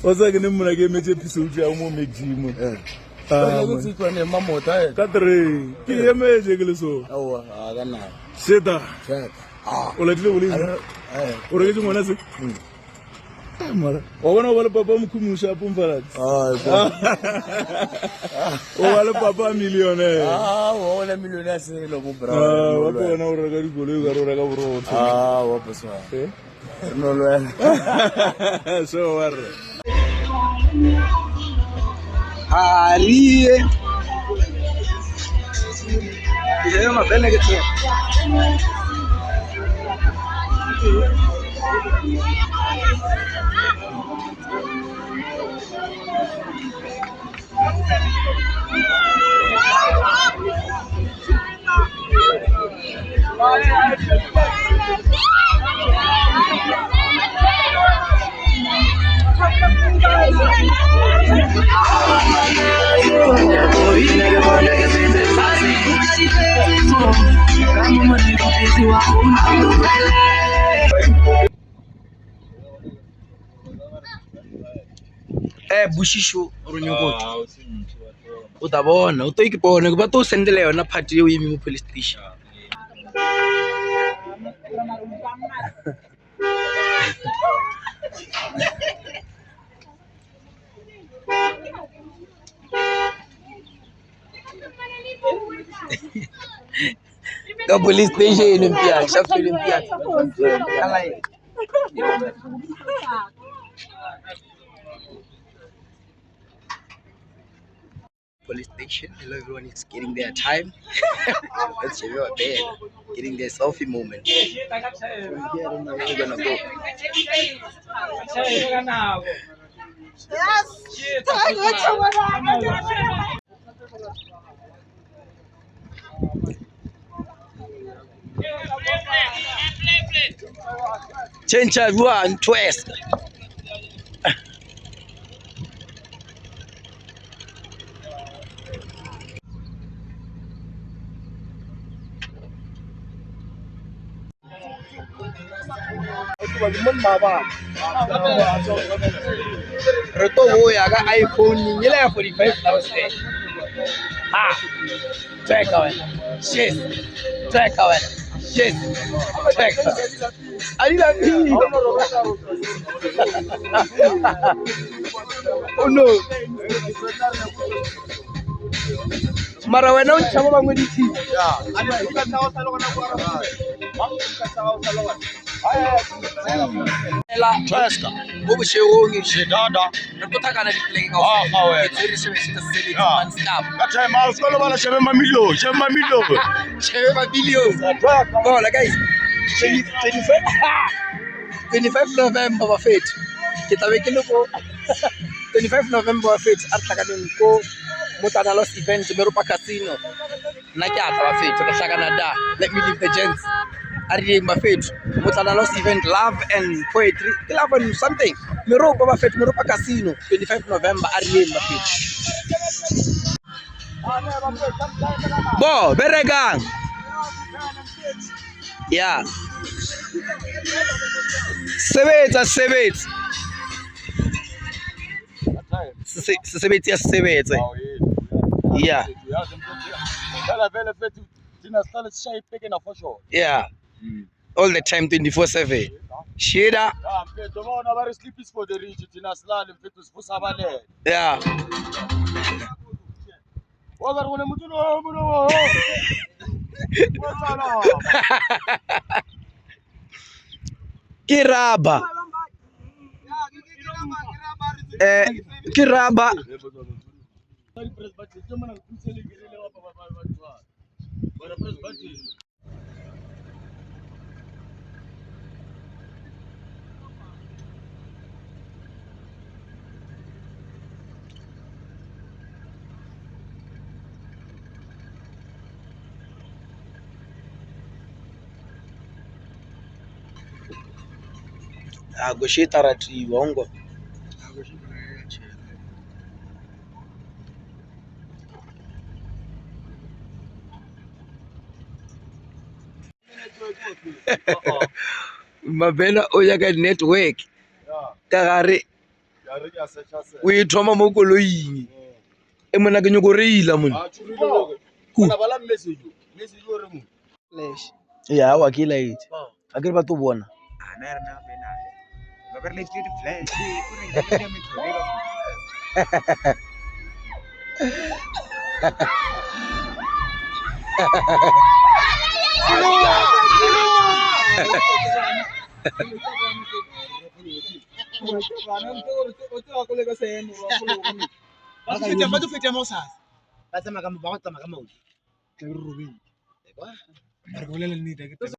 What's like in the game episode? I won't make Jim. Katri, ki eme jegele so. Seta. Olakile uliza. Uregeje mwana se. Mara. Ogona wale papa mkumusha pumfala. Wale papa millionaire. Wale millionaire se lo bra. Wapo wana uraga gole uraga bro. Wapo sawa. No lo. So war. Arie. Dice ma bene che c'è. Bushisho runyukoto utabona utoyikipona kuba to sendele yona party yo yimi mu police station. Ka police station mpya shafeli mpya police station. Hello everyone, it's getting their time. Let's show you a bed, getting their selfie moment. From here on, we're gonna go. Change one twist. Roto boya ga iPhone ni ile 45,000. Check out. Shit. Check out. Shit. Check out. I need a pee. Oh no. Mara wena unchama bangwe dithi. La Tosca. Ubusheongi shedada. Nakutaka di playing off. It's very Shebeshxt man stop. Kacha mal skolo bana shebe mamilo. Shebe mamilo. Oh, la guys. 25 November wa fete. Kitabe ke loko 25 November wa fete artlhakaneng ko motana lost event merupa casino. Na ke atla wa fete ka hlakana da. Let me leave the gents. Ari mafet motana lost event love and poetry. Love and something. Merupa wa fete merupa casino 25 November ari mafet. Bo beregang. Yeah. Sebetsa. Sebetsa. Yeah. Yeah. All the time 24/7. Shida. Yeah. Kiraba. Kiraba. Agoshita rati wongo. Mabena oya ka network. Kagare o e thoma mo koloing e mona ke nyoko reila mona ya wa ke light a ke ba to bona